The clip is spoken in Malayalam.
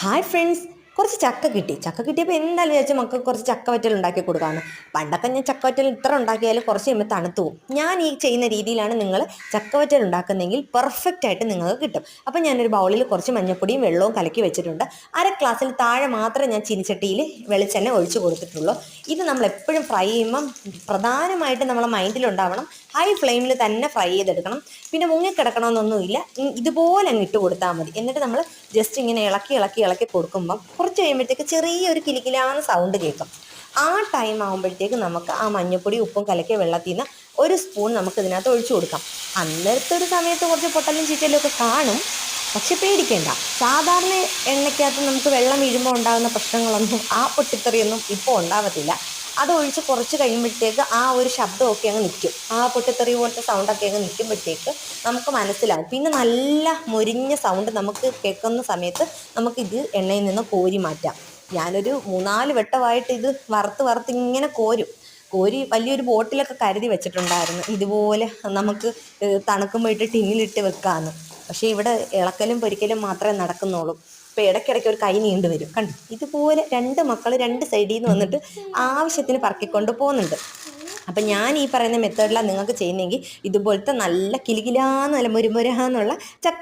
ഹായ് ഫ്രണ്ട്സ്, കുറച്ച് ചക്ക കിട്ടി. ചക്ക കിട്ടിയപ്പോൾ എന്തായാലും വിചാരിച്ചു മക്കൾക്ക് കുറച്ച് ചക്കവറ്റൽ ഉണ്ടാക്കി കൊടുക്കാമെന്ന്. പണ്ടൊക്കെ ഞാൻ ചക്കവറ്റൽ ഇത്ര ഉണ്ടാക്കിയാലും കുറച്ച് കഴിയുമ്പോൾ തണുത്തു പോകും. ഞാൻ ഈ ചെയ്യുന്ന രീതിയിലാണ് നിങ്ങൾ ചക്കവറ്റൽ ഉണ്ടാക്കുന്നതെങ്കിൽ പെർഫെക്റ്റ് ആയിട്ട് നിങ്ങൾക്ക് കിട്ടും. അപ്പം ഞാനൊരു ബൗളിൽ കുറച്ച് മഞ്ഞൾപ്പൊടിയും വെള്ളവും കലക്കി വെച്ചിട്ടുണ്ട്. അര ഗ്ലാസ്സിൽ താഴെ മാത്രമേ ഞാൻ ചീനിച്ചട്ടിയിൽ വെളിച്ചെണ്ണ ഒഴിച്ച് കൊടുത്തിട്ടുള്ളൂ. ഇത് നമ്മൾ എപ്പോഴും ഫ്രൈ ചെയ്യുമ്പം പ്രധാനമായിട്ടും നമ്മളെ മൈൻഡിലുണ്ടാവണം, ഹൈ ഫ്ലെയിമിൽ തന്നെ ഫ്രൈ ചെയ്തെടുക്കണം. പിന്നെ മുങ്ങിക്കിടക്കണമെന്നൊന്നുമില്ല, ഇതുപോലെ അങ്ങ് ഇട്ട് കൊടുത്താൽ മതി. എന്നിട്ട് നമ്മൾ ജസ്റ്റ് ഇങ്ങനെ ഇളക്കി ഇളക്കി ഇളക്കി കൊടുക്കുമ്പം കുറച്ച് കഴിയുമ്പോഴത്തേക്ക് ചെറിയൊരു കിലിക്കിലാന്ന് സൗണ്ട് കേൾക്കും. ആ ടൈം ആകുമ്പോഴത്തേക്ക് നമുക്ക് ആ മഞ്ഞൾപ്പൊടി ഉപ്പും കലക്കിയ വെള്ളത്തിൽ നിന്ന് ഒരു സ്പൂൺ നമുക്ക് ഇതിനകത്ത് ഒഴിച്ചു കൊടുക്കാം. അന്നേരത്തെ ഒരു സമയത്ത് കുറച്ച് പൊട്ടലും ചീറ്റലും ഒക്കെ കാണും, പക്ഷെ പേടിക്കേണ്ട. സാധാരണ എണ്ണയ്ക്കകത്ത് നമുക്ക് വെള്ളം വീഴുമ്പോൾ ഉണ്ടാകുന്ന പ്രശ്നങ്ങളൊന്നും, ആ പൊട്ടിത്തെറിയൊന്നും ഇപ്പോൾ ഉണ്ടാവത്തില്ല. അത് ഒഴിച്ച് കുറച്ച് കഴിയുമ്പോഴത്തേക്ക് ആ ഒരു ശബ്ദമൊക്കെ അങ്ങ് നിൽക്കും. ആ പൊട്ടിത്തെറി പോലത്തെ സൗണ്ടൊക്കെ അങ്ങ് നിൽക്കുമ്പോഴത്തേക്ക് നമുക്ക് മനസ്സിലാവും. പിന്നെ നല്ല മൊരിഞ്ഞ സൗണ്ട് നമുക്ക് കേൾക്കുന്ന സമയത്ത് നമുക്കിത് എണ്ണയിൽ നിന്ന് കോരി മാറ്റാം. ഞാനൊരു 3-4 വട്ടമായിട്ട് ഇത് വറുത്ത് ഇങ്ങനെ കോരി വലിയൊരു ബോട്ടിലൊക്കെ കരുതി വെച്ചിട്ടുണ്ടായിരുന്നു, ഇതുപോലെ നമുക്ക് തണുക്കുമ്പോൾ ഇട്ട് ടിന്നിലിട്ട് വെക്കാമെന്ന്. പക്ഷേ ഇവിടെ ഇളക്കലും പൊരിക്കലും മാത്രമേ നടക്കുന്നുള്ളൂ. ഇപ്പോൾ ഇടയ്ക്കിടയ്ക്ക് ഒരു കൈ നീണ്ടു വരും. കണ്ടു, ഇതുപോലെ രണ്ട് മക്കൾ രണ്ട് സൈഡിൽ നിന്ന് വന്നിട്ട് ആവശ്യത്തിന് പറക്കിക്കൊണ്ട് പോകുന്നുണ്ട്. അപ്പം ഞാൻ ഈ പറയുന്ന മെത്തേഡിലാണ് നിങ്ങൾക്ക് ചെയ്യുന്നതെങ്കിൽ ഇതുപോലത്തെ നല്ല കിലുകിലാന്ന് നല്ല മുരുമുരാന്നുള്ള ചക്ക